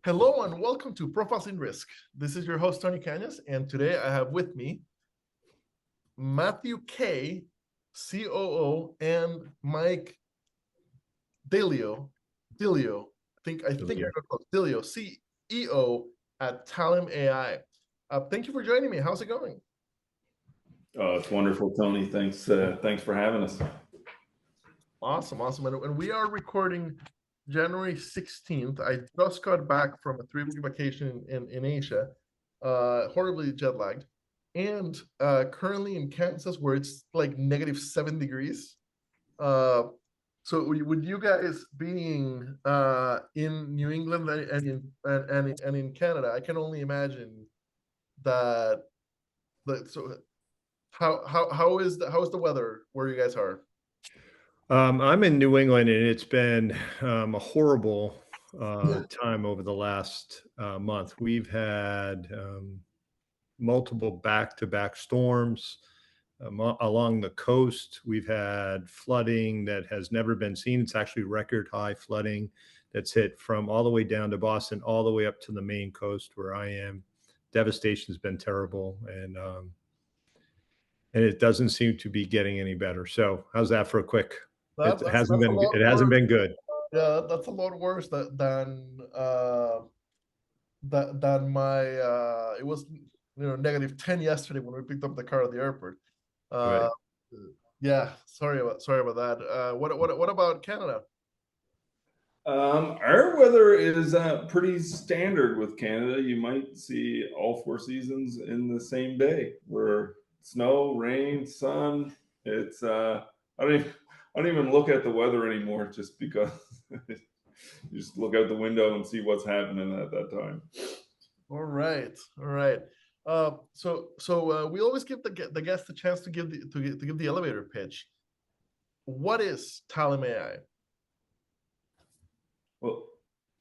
Hello and welcome to Profiles in Risk. This is your host, Tony Cañas, and today I have with me Matthew K., COO, and Mike Deleo. I think you're close. Deleo, CEO at Talem AI. Thank you for joining me. How's it going? Oh, it's wonderful, Tony. Thanks for having us. Awesome. And we are recording January 16th. I just got back from a 3-week vacation in Asia, horribly jet lagged, and currently in Kansas where it's like -7 degrees. So with you guys being in New England and in Canada, I can only imagine that. So how is the weather where you guys are? I'm in New England, and it's been a horrible time over the last month. We've had multiple back-to-back storms along the coast. We've had flooding that has never been seen. It's actually record high flooding that's hit from all the way down to Boston, all the way up to the Maine coast where I am. Devastation has been terrible, and it doesn't seem to be getting any better. So how's that for a quick? It hasn't been good. Yeah, that's a lot worse than my it was -10 yesterday when we picked up the car at the airport. Right. Yeah, sorry about that. What about Canada? Our weather is pretty standard with Canada. You might see all 4 seasons in the same day. Where snow, rain, sun. It's I don't even look at the weather anymore, just because you just look out the window and see what's happening at that time. All right. So we always give the guest a chance to give the elevator pitch. What is Talem AI? Well,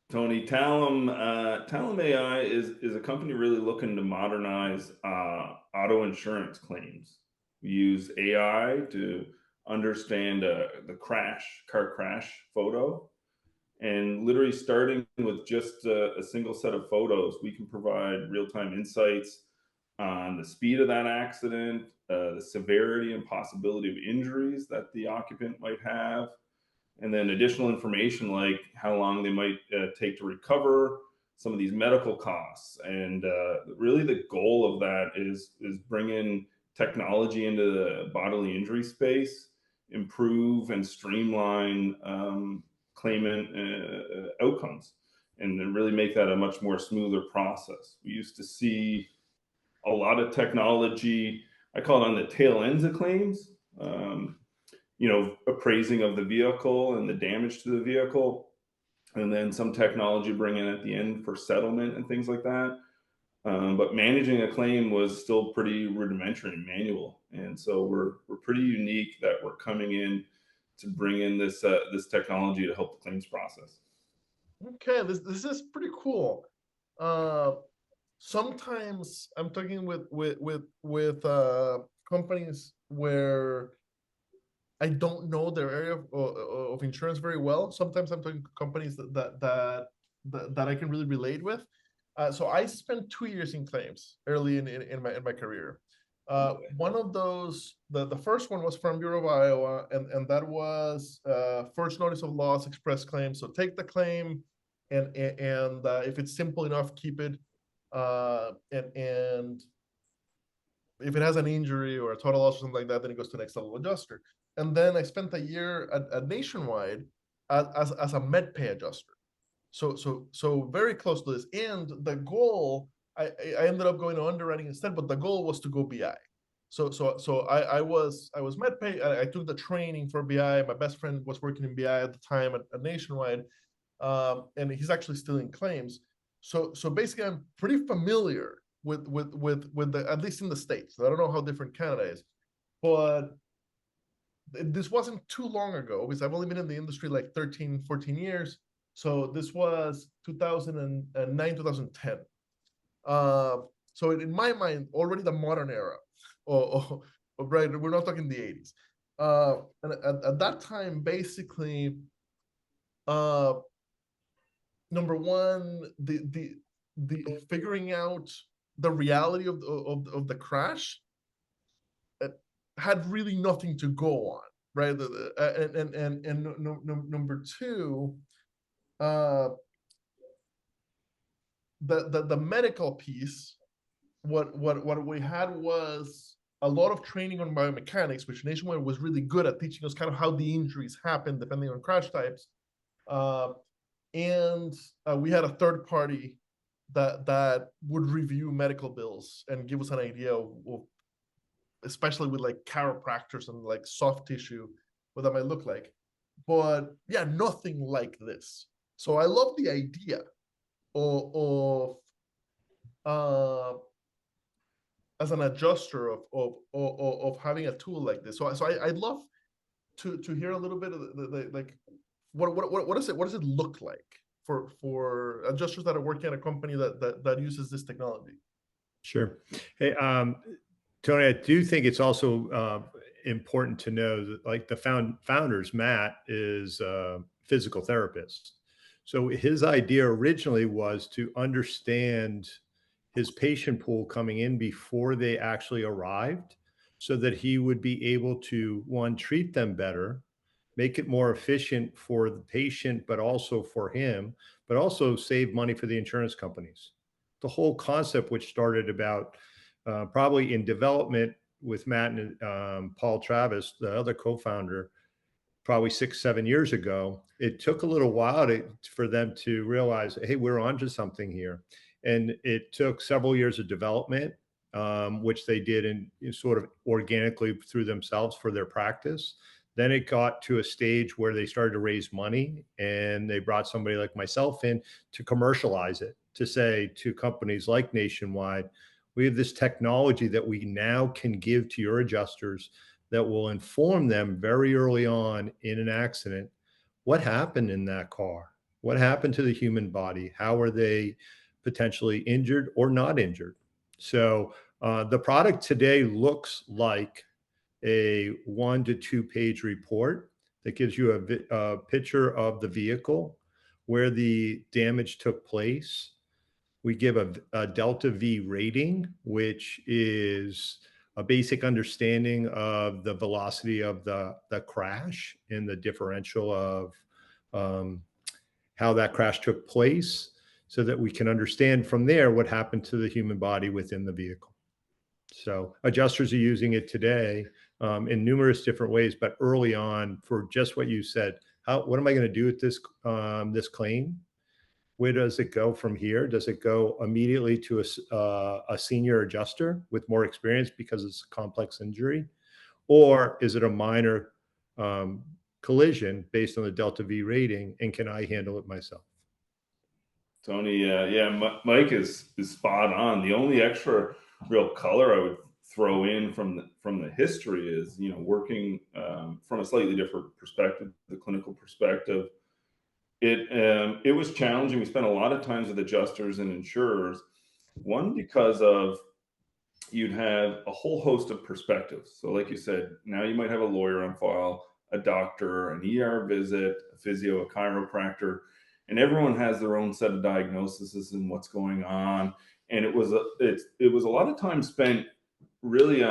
Tony, Talem AI is a company really looking to modernize auto insurance claims. We use AI to understand the car crash photo, and literally starting with just a single set of photos, we can provide real-time insights on the speed of that accident, the severity and possibility of injuries that the occupant might have, and then additional information like how long they might take to recover, some of these medical costs. And really the goal of that is bringing technology into the bodily injury space, improve and streamline claimant outcomes, and then really make that a much more smoother process. We used to see a lot of technology, I call it on the tail ends of claims, appraising of the vehicle and the damage to the vehicle, and then some technology bringing at the end for settlement and things like that. But managing a claim was still pretty rudimentary and manual. And so we're pretty unique that we're coming in to bring in this technology to help the claims process. Okay, this is pretty cool. Sometimes I'm talking with companies where I don't know their area of insurance very well. Sometimes I'm talking to companies that I can really relate with. So I spent 2 years in claims early in my career. One of those, the first one was from Bureau of Iowa, and that was first notice of loss express claim. So take the claim, and if it's simple enough, keep it. And if it has an injury or a total loss or something like that, then it goes to the next level adjuster. And then I spent a year at Nationwide as a MedPay adjuster. So very close to this. And the goal, I ended up going to underwriting instead, but the goal was to go BI. So I was MedPay. I took the training for BI. My best friend was working in BI at the time at Nationwide, and he's actually still in claims. So basically, I'm pretty familiar with the, at least in the States. I don't know how different Canada is, but this wasn't too long ago, because I've only been in the industry like 13, 14 years. So this was 2009, 2010. So in my mind, already the modern era, right? We're not talking the 80s. And at that time, basically, number one, the figuring out the reality of the crash had really nothing to go on, right? And number two, uh, the medical piece, what we had was a lot of training on biomechanics, which Nationwide was really good at teaching us kind of how the injuries happen depending on crash types. Uh, and we had a third party that would review medical bills and give us an idea of especially with like chiropractors and like soft tissue, what that might look like. But yeah, nothing like this. So I love the idea of as an adjuster of having a tool like this. So I'd love to hear a little bit of like what does it look like for adjusters that are working at a company that uses this technology. Sure. Hey, Tony, I do think it's also important to know that, like, the founders, Matt is a physical therapist. So his idea originally was to understand his patient pool coming in before they actually arrived, so that he would be able to, one, treat them better, make it more efficient for the patient, but also for him, but also save money for the insurance companies. The whole concept, which started about probably in development with Matt and Paul Travis, the other co-founder, probably 6, 7 years ago. It took a little while for them to realize, hey, we're onto something here. And it took several years of development, which they did in sort of organically through themselves for their practice. Then it got to a stage where they started to raise money, and they brought somebody like myself in to commercialize it, to say to companies like Nationwide, we have this technology that we now can give to your adjusters that will inform them very early on in an accident what happened in that car, what happened to the human body, how are they potentially injured or not injured. So the product today looks like a 1 to 2 page report that gives you a picture of the vehicle, where the damage took place. We give a delta V rating, which is a basic understanding of the velocity of the crash and the differential of um, how that crash took place, so that we can understand from there what happened to the human body within the vehicle. So adjusters are using it today in numerous different ways, but early on, for just what you said, what am I going to do with this claim? Where does it go from here? Does it go immediately to a senior adjuster with more experience because it's a complex injury? Or is it a minor um, collision based on the delta V rating? And can I handle it myself? Tony, Mike is spot on. The only extra real color I would throw in from the history is, working from a slightly different perspective, the clinical perspective. It was challenging. We spent a lot of times with adjusters and insurers. One, because of you'd have a whole host of perspectives. So, like you said, now you might have a lawyer on file, a doctor, an ER visit, a physio, a chiropractor, and everyone has their own set of diagnoses and what's going on. And it was a lot of time spent really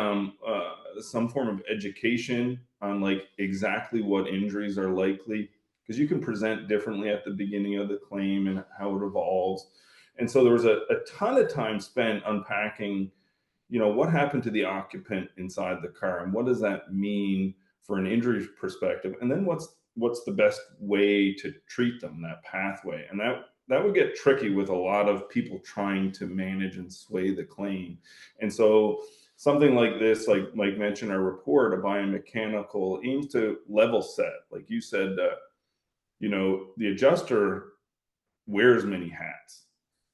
some form of education on like exactly what injuries are likely, because you can present differently at the beginning of the claim and how it evolves. And so there was a ton of time spent unpacking, what happened to the occupant inside the car, and what does that mean for an injury perspective, and then what's the best way to treat them, that pathway. And that would get tricky with a lot of people trying to manage and sway the claim. And so something like this, like Mike mentioned, our report, a biomechanical, aims to level set, like you said, the adjuster wears many hats.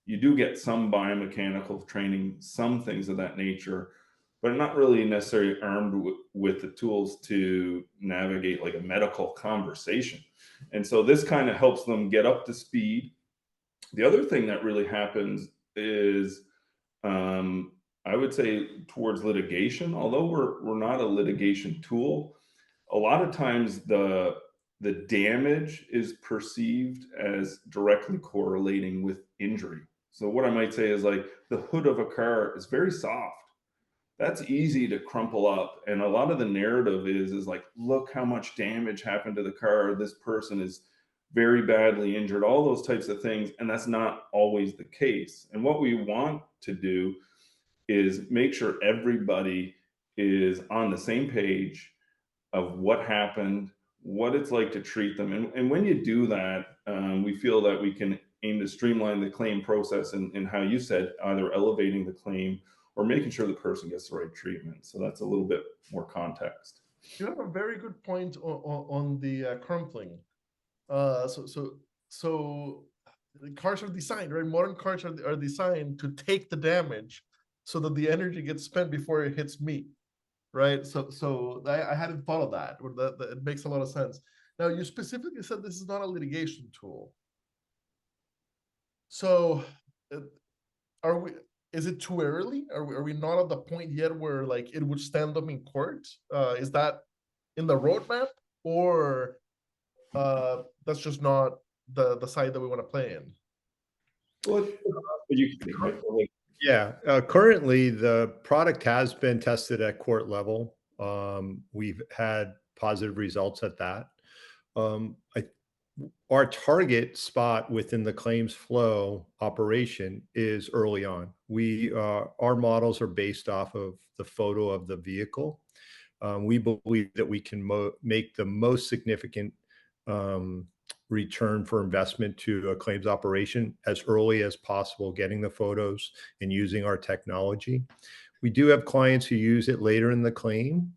You do get some biomechanical training, some things of that nature, but not really necessarily armed with the tools to navigate like a medical conversation. And so this kind of helps them get up to speed. The other thing that really happens is, I would say, towards litigation, although we're not a litigation tool, a lot of times the damage is perceived as directly correlating with injury. So what I might say is like the hood of a car is very soft. That's easy to crumple up, and a lot of the narrative is like, look how much damage happened to the car. This person is very badly injured. All those types of things, and that's not always the case. And what we want to do is make sure everybody is on the same page of what happened, what it's like to treat them. And when you do that, we feel that we can aim to streamline the claim process and how you said, either elevating the claim or making sure the person gets the right treatment. So that's a little bit more context. You have a very good point on the crumpling. So the cars are designed, right? Modern cars are designed to take the damage so that the energy gets spent before it hits me, right? So I hadn't thought of that. It makes a lot of sense. Now, you specifically said this is not a litigation tool. So are we? Is it too early? Are we not at the point yet where like it would stand up in court? Is that in the roadmap, or that's just not the side that we want to play in? Well, you Yeah, currently the product has been tested at court level. We've had positive results at that. I Our target spot within the claims flow operation is early on. Our models are based off of the photo of the vehicle. We believe that we can make the most significant um, return for investment to a claims operation as early as possible, getting the photos and using our technology. We do have clients who use it later in the claim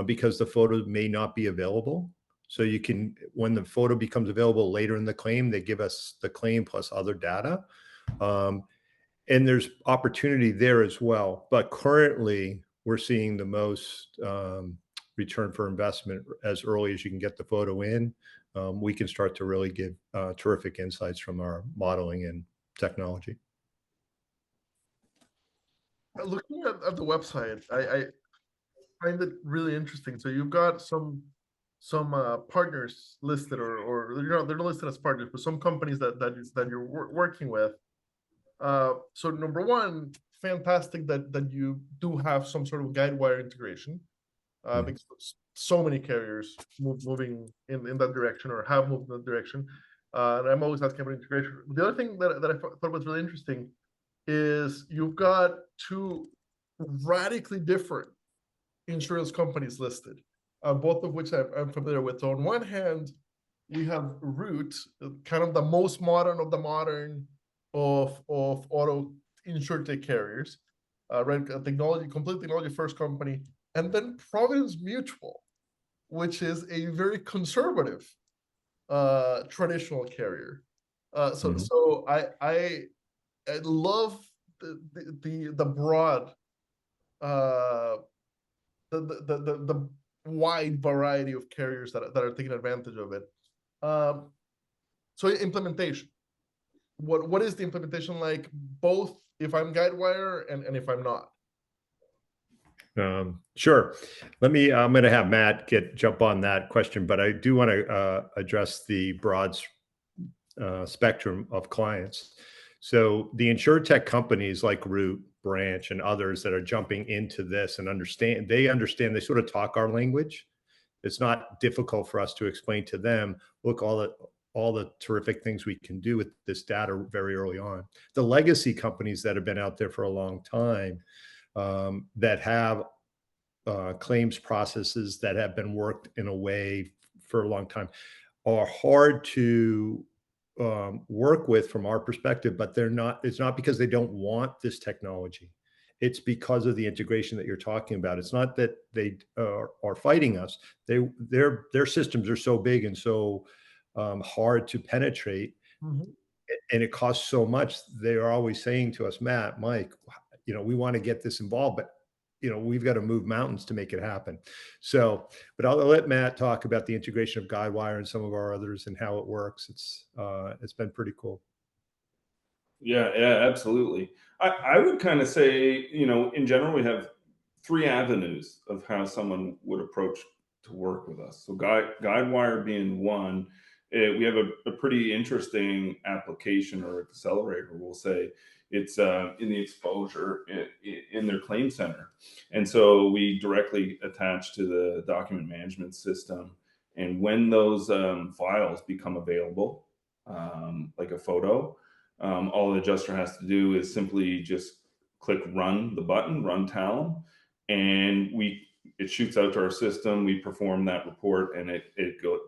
because the photo may not be available. So you can, when the photo becomes available later in the claim, they give us the claim plus other data. And there's opportunity there as well. But currently, we're seeing the most return for investment as early as you can get the photo in. We can start to really give terrific insights from our modeling and technology. Looking at the website, I find it really interesting. So you've got some partners listed, or they're not listed as partners, but some companies that you're working with. So number one, fantastic that you do have some sort of guide wire integration, because so many carriers moving in that direction or have moved in that direction. And I'm always asking about integration. The other thing that I thought was really interesting is you've got two radically different insurance companies listed, both of which I'm familiar with. So on one hand, we have Root, kind of the most modern of the modern of auto insurtech carriers, right? Complete technology first company, and then Providence Mutual, which is a very conservative traditional carrier. So I love the broad the wide variety of carriers that are taking advantage of it. So implementation. What is the implementation like, both if I'm Guidewire and if I'm not? Sure. I'm going to have Matt jump on that question, but I do want to address the broad spectrum of clients. So the insurtech companies like Root, Branch, and others that are jumping into this and they sort of talk our language. It's not difficult for us to explain to them, look, all the terrific things we can do with this data very early on. The legacy companies that have been out there for a long time, that have claims processes that have been worked in a way for a long time, are hard to work with from our perspective, but it's not because they don't want this technology. It's because of the integration that you're talking about. It's not that they are fighting us. Their systems are so big and so hard to penetrate, and it costs so much. They are always saying to us, Matt, Mike, we want to get this involved, but we've got to move mountains to make it happen. So, but I'll let Matt talk about the integration of Guidewire and some of our others and how it works. It's been pretty cool. Yeah, absolutely. I would kind of say, in general, we have three avenues of how someone would approach to work with us. So Guidewire being one, we have a pretty interesting application or accelerator, we'll say. It's in the exposure in their claim center. And so we directly attach to the document management system. And when those files become available, like a photo, all the adjuster has to do is simply just click run the button, run Talem, and it shoots out to our system. We perform that report, and it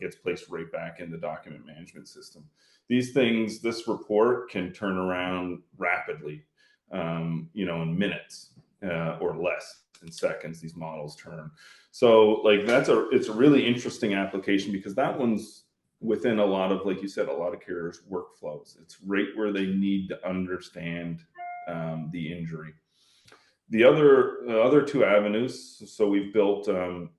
gets placed right back in the document management system. These things, this report can turn around rapidly, in minutes or less, in seconds. These models turn. So like it's a really interesting application, because that one's within a lot of, like you said, a lot of carriers' workflows. It's right where they need to understand the injury. The other two avenues. So we've built the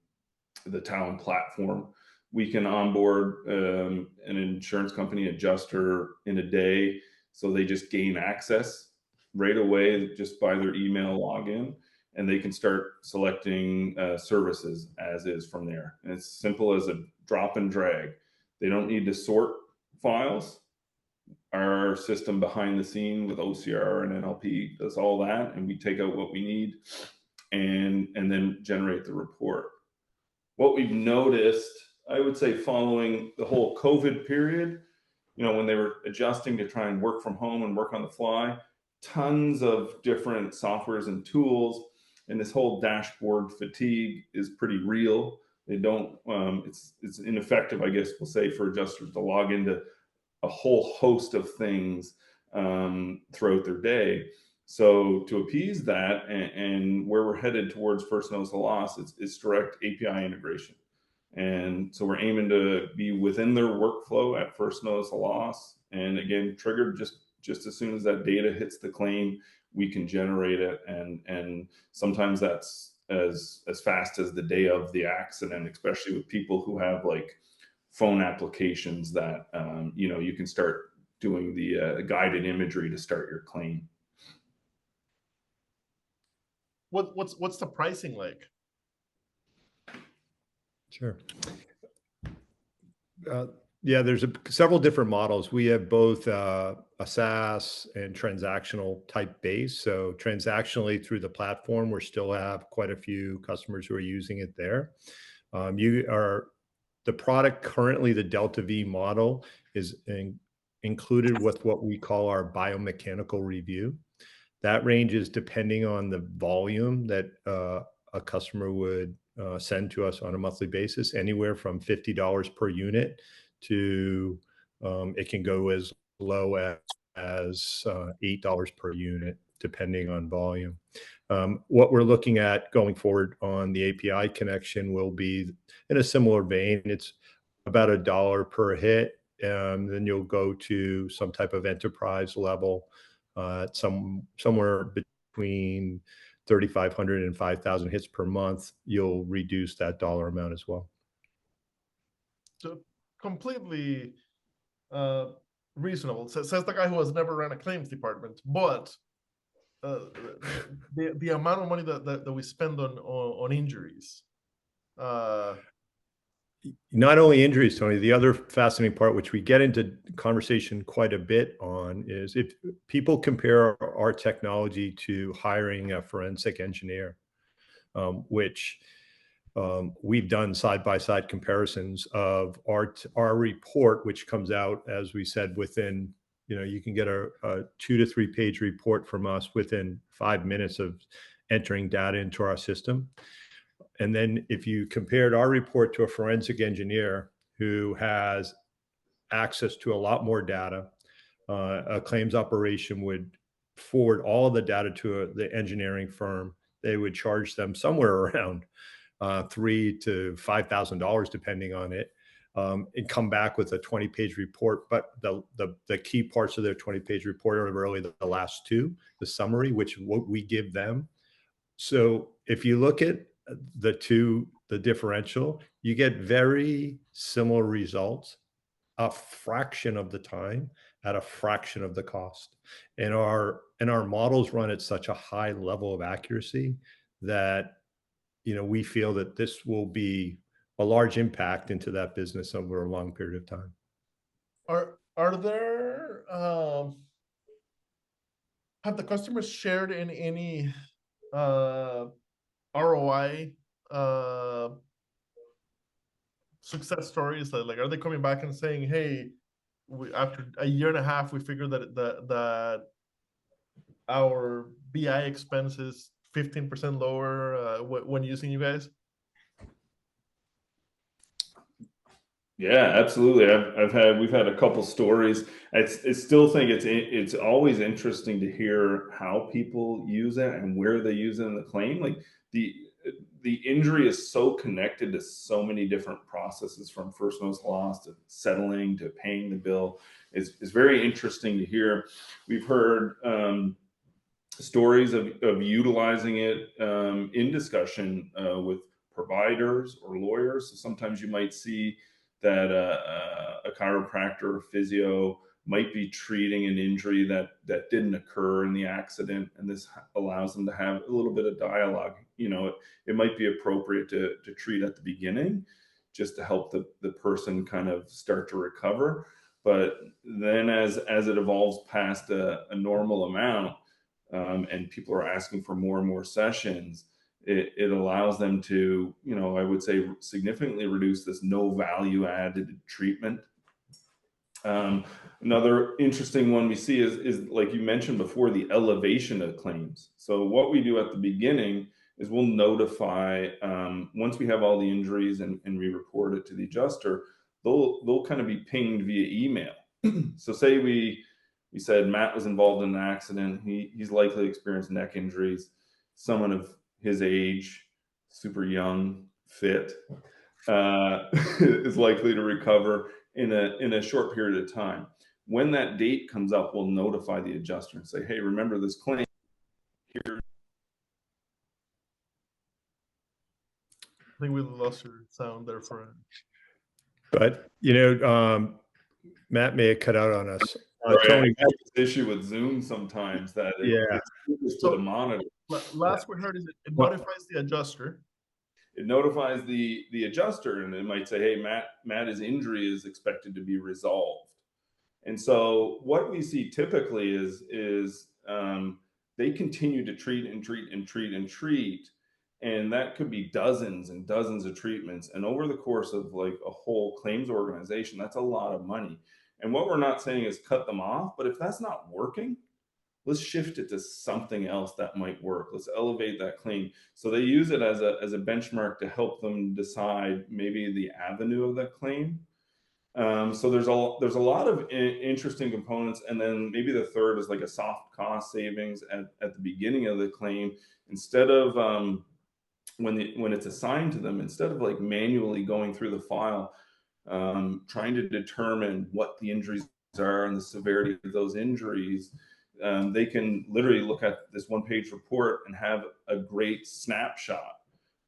Talem platform. We can onboard an insurance company adjuster in a day, so they just gain access right away just by their email login, and they can start selecting services as is from there. And it's simple as a drop and drag. They don't need to sort files. Our system behind the scene with OCR and NLP does all that, and we take out what we need and then generate the report. What we've noticed, I would say, following the whole COVID period, when they were adjusting to try and work from home and work on the fly, tons of different softwares and tools, and this whole dashboard fatigue is pretty real. They don't, it's ineffective, I guess we'll say, for adjusters to log into a whole host of things throughout their day. So to appease that, and where we're headed towards first notice of loss, it's direct API integration. And so we're aiming to be within their workflow at first notice of loss. And again, triggered just as soon as that data hits the claim, we can generate it. And sometimes that's as fast as the day of the accident, especially with people who have like phone applications that you can start doing the guided imagery to start your claim. What's the pricing like? Sure. Yeah, there's several different models. We have both a SaaS and transactional type base. So transactionally through the platform, we still have quite a few customers who are using it there. The product currently, the Delta V model, is included with what we call our biomechanical review. That ranges depending on the volume that a customer would send to us on a monthly basis, anywhere from $50 per unit to it can go as low as $8 per unit, depending on volume. What we're looking at going forward on the API connection will be in a similar vein. It's about $1 per hit. Then you'll go to some type of enterprise level, somewhere between 3,500 and 5,000 hits per month. You'll reduce that dollar amount as well. So completely reasonable. Says the guy who has never ran a claims department, but the amount of money that we spend on injuries. Not only injuries, Tony, the other fascinating part, which we get into conversation quite a bit on, is if people compare our technology to hiring a forensic engineer, which we've done side-by-side comparisons of our report, which comes out, as we said, within, you can get a 2 to 3 page report from us within 5 minutes of entering data into our system. And then if you compared our report to a forensic engineer who has access to a lot more data, a claims operation would forward all of the data to the engineering firm. They would charge them somewhere around $3,000 to $5,000, depending on it, and come back with a 20-page report. But the key parts of their 20-page report are really the last two, the summary, which what we give them. So if you look at the differential, you get very similar results, a fraction of the time at a fraction of the cost. And our models run at such a high level of accuracy that, we feel that this will be a large impact into that business over a long period of time. Are there have the customers shared in any ROI success stories? Like, are they coming back and saying, "Hey, after a year and a half, we figured that our BI expense is 15% lower when using you guys"? Yeah, absolutely. We've had a couple stories. I still think it's always interesting to hear how people use it and where they use it in the claim. Like the the injury is so connected to so many different processes, from first notice loss to settling to paying the bill. It's very interesting to hear. We've heard stories of utilizing it in discussion with providers or lawyers. So sometimes you might see that a chiropractor or physio might be treating an injury that didn't occur in the accident, and this allows them to have a little bit of dialogue. It might be appropriate to treat at the beginning just to help the person kind of start to recover. But then as it evolves past a normal amount, and people are asking for more and more sessions, it allows them to, I would say, significantly reduce this no value added treatment. Another interesting one we see is like you mentioned before, the elevation of claims. So what we do at the beginning is we'll notify, once we have all the injuries and we report it to the adjuster, they'll kind of be pinged via email. So say we said Matt was involved in an accident. He's likely experienced neck injuries. Someone of his age, super young, fit, is likely to recover in a short period of time. When that date comes up, we'll notify the adjuster and say, "Hey, remember this claim here." I think we lost your sound there for a... But Matt may have cut out on us. Tony, I have this issue with Zoom sometimes that Yeah. it's to the monitor. Last we heard is it notifies the adjuster. It notifies the adjuster, and it might say, "Hey, Matt's injury is expected to be resolved." And so what we see typically is they continue to treat and treat and treat and treat, and that could be dozens and dozens of treatments. And over the course of like a whole claims organization, that's a lot of money. And what we're not saying is cut them off, but if that's not working, let's shift it to something else that might work. Let's elevate that claim. So they use it as a benchmark to help them decide maybe the avenue of that claim. So there's a lot of interesting components, and then maybe the third is like a soft cost savings at the beginning of the claim. Instead of when it's assigned to them, instead of like manually going through the file, trying to determine what the injuries are and the severity of those injuries, they can literally look at this one-page report and have a great snapshot.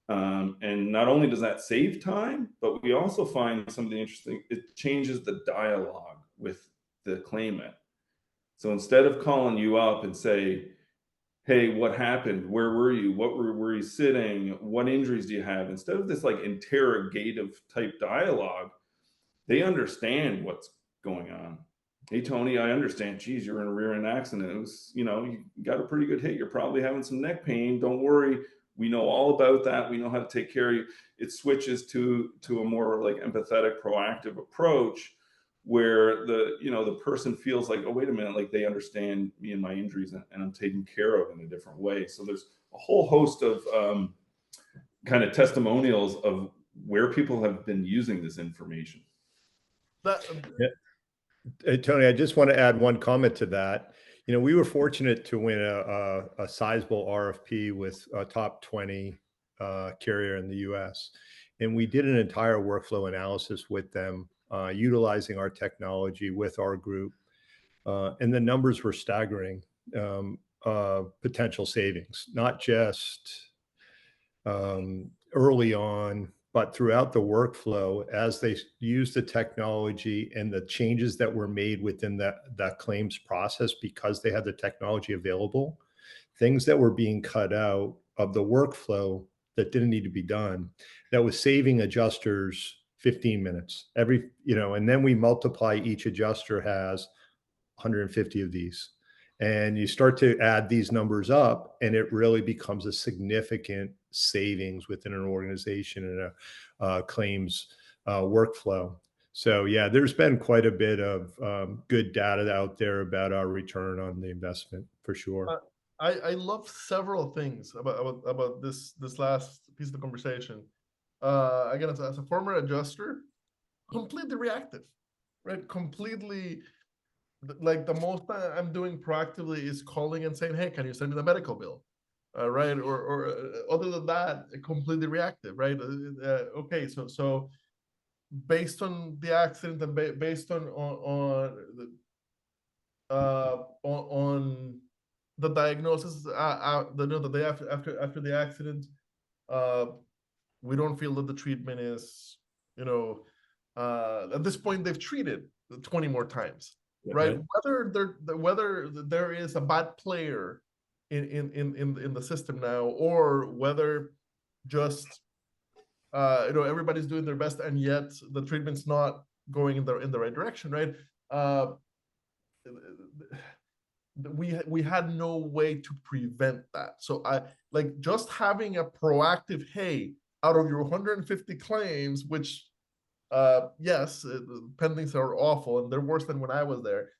And not only does that save time, but we also find something interesting. It changes the dialogue with the claimant. So instead of calling you up and say, "Hey, what happened? Where were you? What were you sitting? What injuries do you have?" Instead of this like interrogative type dialogue, they understand what's going on. "Hey, Tony, I understand. Geez, you're in a rear end accident. It was, you got a pretty good hit. You're probably having some neck pain. Don't worry. We know all about that. We know how to take care of you." It switches to a more like empathetic, proactive approach where the person feels like, "Oh, wait a minute, like they understand me and my injuries, and I'm taken care of in a different way." So there's a whole host of kind of testimonials of where people have been using this information. That Hey, Tony, I just want to add one comment to that. We were fortunate to win a sizable RFP with a top 20 carrier in the US. And we did an entire workflow analysis with them, utilizing our technology with our group. And the numbers were staggering, potential savings, not just early on, but throughout the workflow as they use the technology and the changes that were made within that claims process because they had the technology available, things that were being cut out of the workflow that didn't need to be done, that was saving adjusters 15 minutes every, and then we multiply, each adjuster has 150 of these. And you start to add these numbers up, and it really becomes a significant savings within an organization and a claims workflow. So yeah, there's been quite a bit of good data out there about our return on the investment for sure. I love several things about this last piece of the conversation. Again, as a former adjuster, completely reactive, right? Completely, like the most I'm doing proactively is calling and saying, "Hey, can you send me the medical bill?" Right? Or other than that, completely reactive, right? Okay, so based on the accident and based on the diagnosis, the day after the accident, uh, we don't feel that the treatment is, at this point they've treated 20 more times, right? Whether there is a bad player in the system now, or whether just everybody's doing their best and yet the treatment's not going in the right direction, right? We had no way to prevent that. So I like just having a proactive, hey, out of your 150 claims, which yes, pendings are awful and they're worse than when I was there.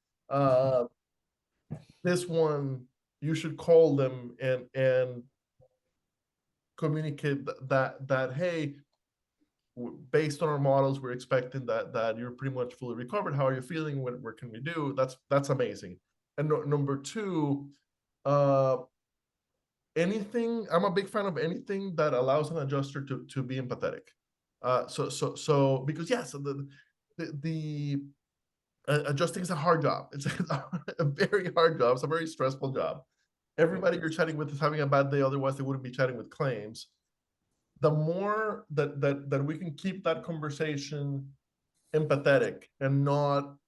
This one, you should call them and communicate that hey, based on our models, we're expecting that you're pretty much fully recovered. How are you feeling? What can we do? That's amazing. And number two, anything. I'm a big fan of anything that allows an adjuster to be empathetic. So because yes, the adjusting is a hard job. It's a very hard job. It's a very stressful job. Everybody you're chatting with is having a bad day. Otherwise, they wouldn't be chatting with claims. The more that we can keep that conversation empathetic and not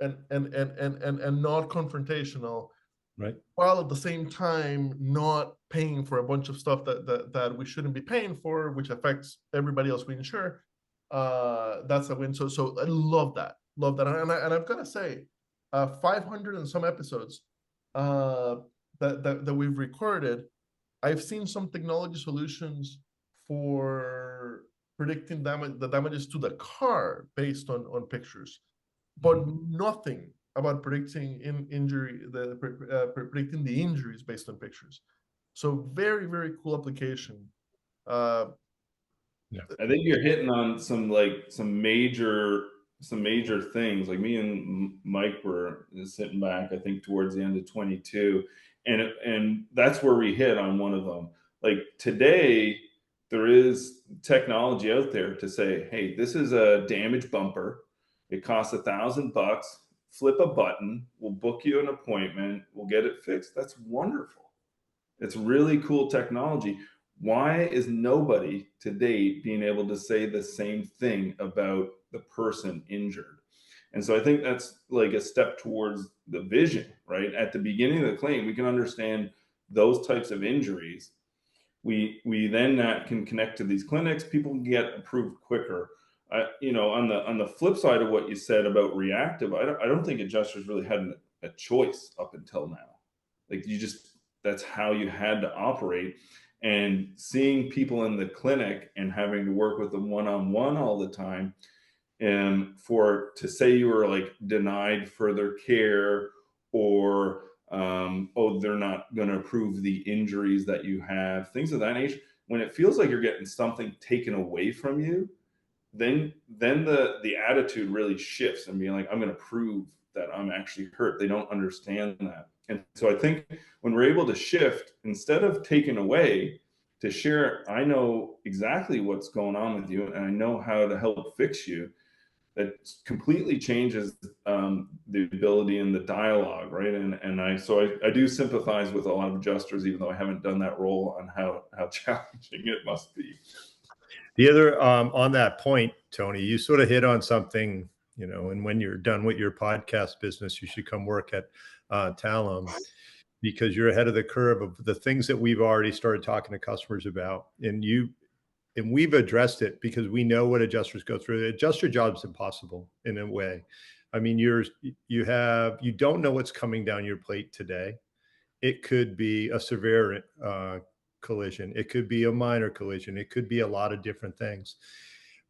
and not confrontational, Right. while at the same time not paying for a bunch of stuff that we shouldn't be paying for, which affects everybody else we insure. That's a win. So I love that, and I've got to say, 500 and some episodes that we've recorded. I've seen some technology solutions for predicting the damages to the car based on pictures, but nothing about predicting predicting the injuries based on pictures. So very, very cool application. I think you're hitting on some major things. Like me and Mike were sitting back, I think towards the end of 22, and that's where we hit on one of them. Like today, there is technology out there to say, hey, this is a damaged bumper. It costs $1,000. Flip a button. We'll book you an appointment. We'll get it fixed. That's wonderful. It's really cool technology. Why is nobody to date being able to say the same thing about the person injured? And so I think that's like a step towards the vision, right? At the beginning of the claim, we can understand those types of injuries. We then can connect to these clinics. People can get approved quicker. On the flip side of what you said about reactive, I don't think adjusters really had a choice up until now. Like that's how you had to operate. And seeing people in the clinic and having to work with them one-on-one all the time, and to say you were like denied further care, or they're not going to approve the injuries that you have, things of that nature. When it feels like you're getting something taken away from you, then the attitude really shifts and being like, I'm going to prove that I'm actually hurt. They don't understand that. And so I think when we're able to shift, instead of taking away, to share, I know exactly what's going on with you and I know how to help fix you, that completely changes the ability and the dialogue, right? And I do sympathize with a lot of adjusters, even though I haven't done that role, on how challenging it must be. The other, on that point, Tony, you sort of hit on something, and when you're done with your podcast business, you should come work at Talem. because you're ahead of the curve of the things that we've already started talking to customers about. And we've addressed it because we know what adjusters go through. Adjuster job's impossible in a way. I mean, you don't know what's coming down your plate today. It could be a severe collision. It could be a minor collision. It could be a lot of different things.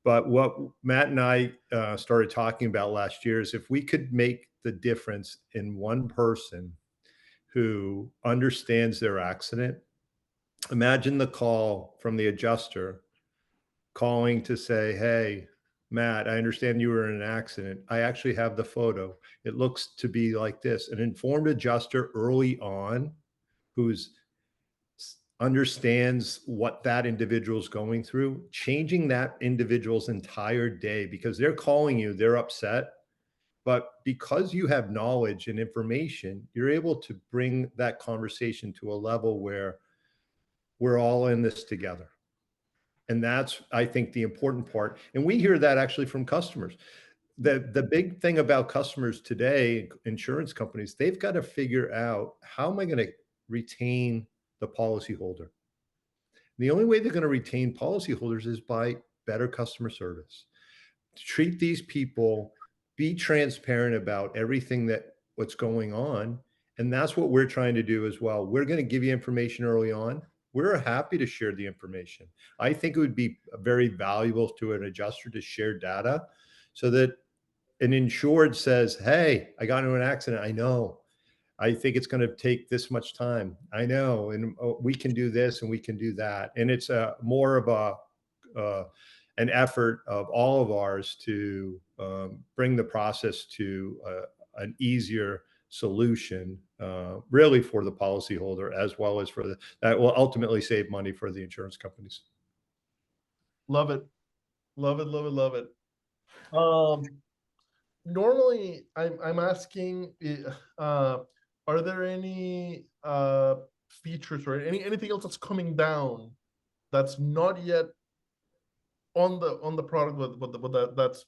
But what Matt and I started talking about last year is if we could make the difference in one person who understands their accident. Imagine the call from the adjuster calling to say, "Hey, Matt, I understand you were in an accident. I actually have the photo. It looks to be like this." An informed adjuster early on who's understands what that individual's going through, changing that individual's entire day because they're calling you, they're upset. But because you have knowledge and information, you're able to bring that conversation to a level where we're all in this together. And that's, I think, the important part. And we hear that actually from customers. The big thing about customers today, insurance companies, they've got to figure out how am I going to retain the policyholder? The only way they're going to retain policyholders is by better customer service. Treat these people, be transparent about everything that what's going on. And that's what we're trying to do as well. We're going to give you information early on. We're happy to share the information. I think it would be very valuable to an adjuster to share data so that an insured says, "Hey, I got into an accident. I know. I think it's going to take this much time. I know, and we can do this and we can do that." And it's a more of an effort of all of ours to bring the process to an easier solution, really for the policyholder as well as for that will ultimately save money for the insurance companies. Love it. Love it, love it, love it. Normally I'm asking, are there any features or anything else that's coming down that's not yet on the product that's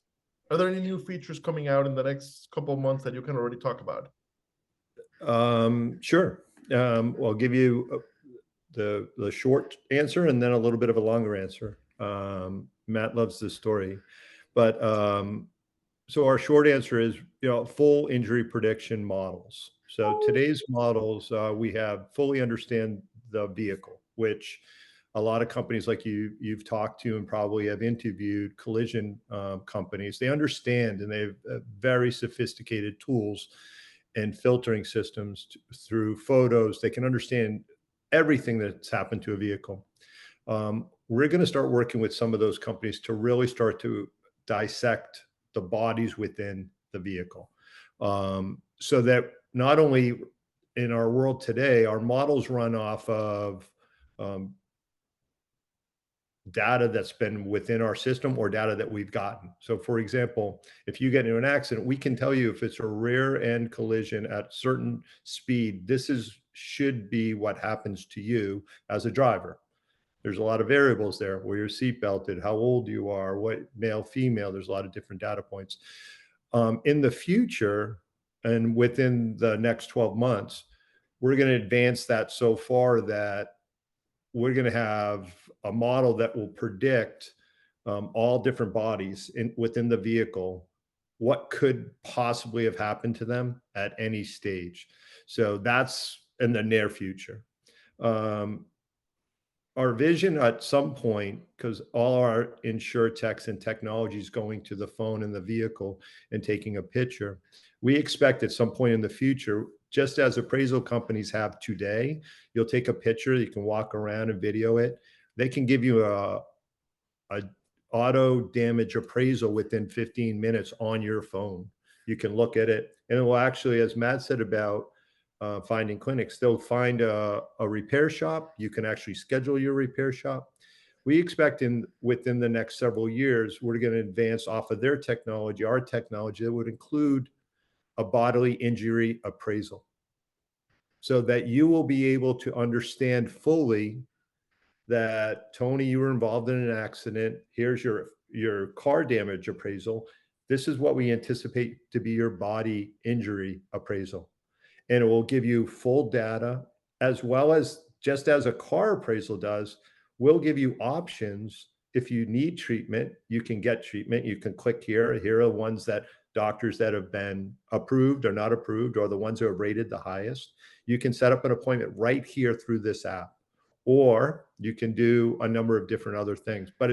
are there any new features coming out in the next couple of months that you can already talk about? Sure. Well, I'll give you the short answer and then a little bit of a longer answer. Matt loves this story, but so our short answer is, full injury prediction models. So today's models, we have fully understand the vehicle, which a lot of companies like you've talked to and probably have interviewed collision companies, they understand and they have very sophisticated tools and filtering systems through photos. They can understand everything that's happened to a vehicle. We're going to start working with some of those companies to really start to dissect the bodies within the vehicle, so that not only in our world today, our models run off of data that's been within our system or data that we've gotten. So for example, if you get into an accident, we can tell you if it's a rear end collision at certain speed, should be what happens to you as a driver. There's a lot of variables there, where you're seat belted, how old you are, what male, female, there's a lot of different data points. In the future, and within the next 12 months, we're going to advance that so far that we're going to have a model that will predict all different bodies within the vehicle, what could possibly have happened to them at any stage. So that's in the near future. Our vision at some point, because all our insure techs and technology is going to the phone in the vehicle and taking a picture, we expect at some point in the future, just as appraisal companies have today, you'll take a picture, you can walk around and video it. They can give you a auto damage appraisal within 15 minutes on your phone. You can look at it, and it will actually, as Matt said about finding clinics, they'll find a repair shop. You can actually schedule your repair shop. We expect within the next several years, we're going to advance off of their technology, our technology that would include a bodily injury appraisal, so that you will be able to understand fully that, Tony, you were involved in an accident. Here's your car damage appraisal. This is what we anticipate to be your body injury appraisal. and it will give you full data, as well as, just as a car appraisal does, we'll give you options. If you need treatment, you can get treatment. You can click here. Here are ones that doctors that have been approved or not approved, or the ones who are rated the highest. You can set up an appointment right here through this app, or you can do a number of different other things. But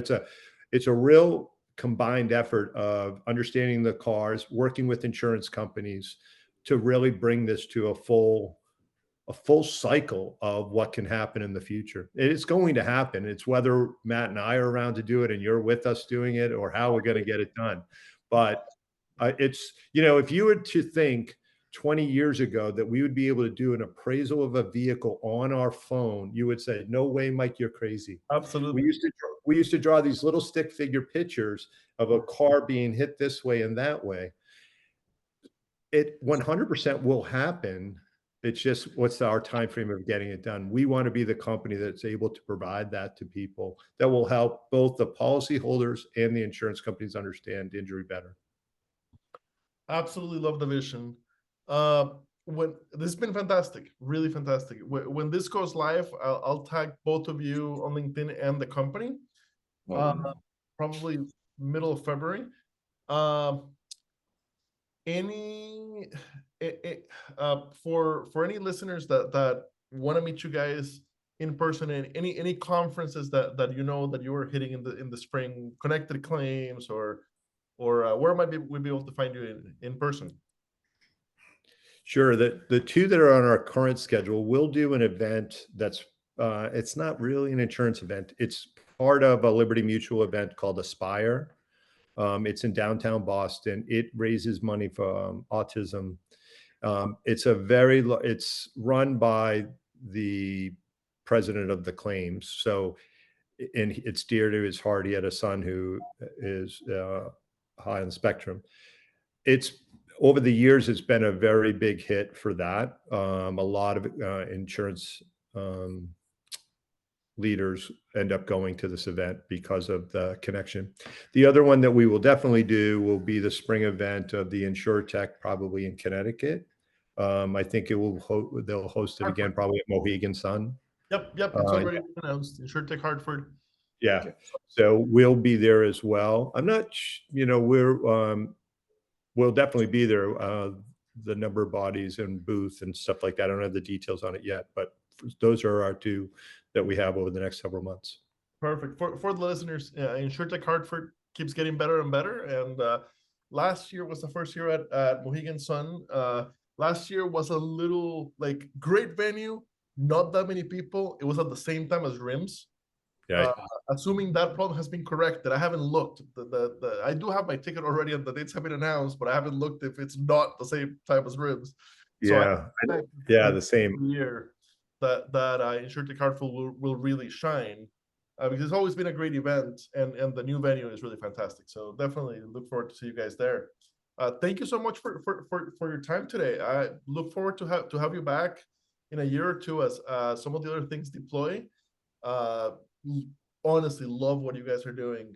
it's a real combined effort of understanding the cars, working with insurance companies to really bring this to a full cycle of what can happen in the future. It's going to happen. It's whether Matt and I are around to do it and you're with us doing it, or how we're going to get it done. But it's, if you were to think 20 years ago that we would be able to do an appraisal of a vehicle on our phone, you would say, no way, Mike, you're crazy. Absolutely. We used to draw these little stick figure pictures of a car being hit this way and that way. It 100% will happen. It's just, what's our time frame of getting it done? We want to be the company that's able to provide that to people, that will help both the policyholders and the insurance companies understand injury better. Absolutely love the vision. When this has been fantastic, really fantastic. When this goes live, I'll tag both of you on LinkedIn and the company. Probably middle of February. For any listeners that want to meet you guys in person, and any conferences that that you are hitting in the spring, Connected Claims, or where might we be able to find you in person? Sure. The two that are on our current schedule, we'll do an event that's it's not really an insurance event. It's part of a Liberty Mutual event called Aspire. It's in downtown Boston. It raises money for autism. It's run by the president of the claims. So, and it's dear to his heart. He had a son who is high on the spectrum. It's over the years, it's been a very big hit for that. A lot of insurance leaders end up going to this event because of the connection. The other one that we will definitely do will be the spring event of the InsurTech, probably in Connecticut. I think they'll host it again, probably at Mohegan Sun. Yep. It's already announced. InsurTech Hartford. Yeah. So we'll be there as well. I'm not, we'll definitely be there. The number of bodies and booth and stuff like that, I don't have the details on it yet, but those are our two that we have over the next several months. Perfect. For the listeners, InsurTech Hartford keeps getting better and better. And last year was the first year at Mohegan Sun. Last year was a little great venue, not that many people. It was at the same time as RIMS. Yeah. Assuming that problem has been corrected, I haven't looked. I do have my ticket already, and the dates have been announced, but I haven't looked if it's not the same time as RIMS. So the same year that InsurTech Hartford will really shine, because it's always been a great event, and the new venue is really fantastic. So definitely look forward to see you guys there. Thank you so much for your time today. I look forward to have you back in a year or two as some of the other things deploy. Honestly, love what you guys are doing.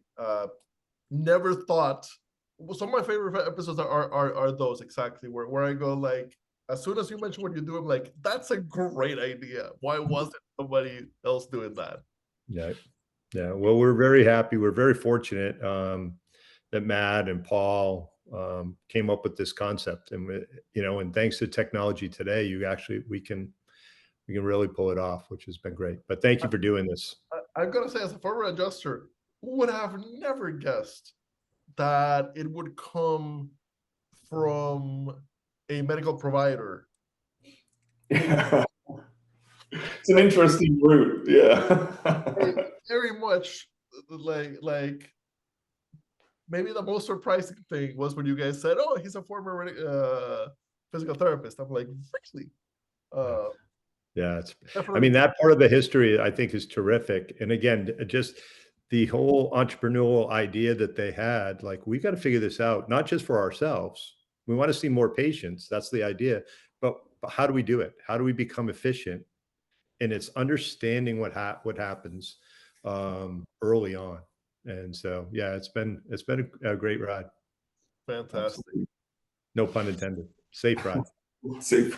Never thought. Some of my favorite episodes are those exactly where I go as soon as you mention what you do, I'm like, that's a great idea. Why wasn't somebody else doing that? Yeah. Well, we're very happy. We're very fortunate that Matt and Paul came up with this concept, and and thanks to technology today, we can really pull it off, which has been great. But thank you for doing this. I've got to say, as a former adjuster, would have never guessed that it would come from a medical provider. It's an interesting route. Yeah. Very much like maybe the most surprising thing was when you guys said, oh, he's a former physical therapist. I'm like, really? Yeah, that part of the history I think is terrific. And again, just the whole entrepreneurial idea that they had, we got to figure this out, not just for ourselves. We want to see more patients. That's the idea. But how do we do it? How do we become efficient? And it's understanding what happens early on. And so, yeah, it's been a great ride. Fantastic. No pun intended. Safe ride. Say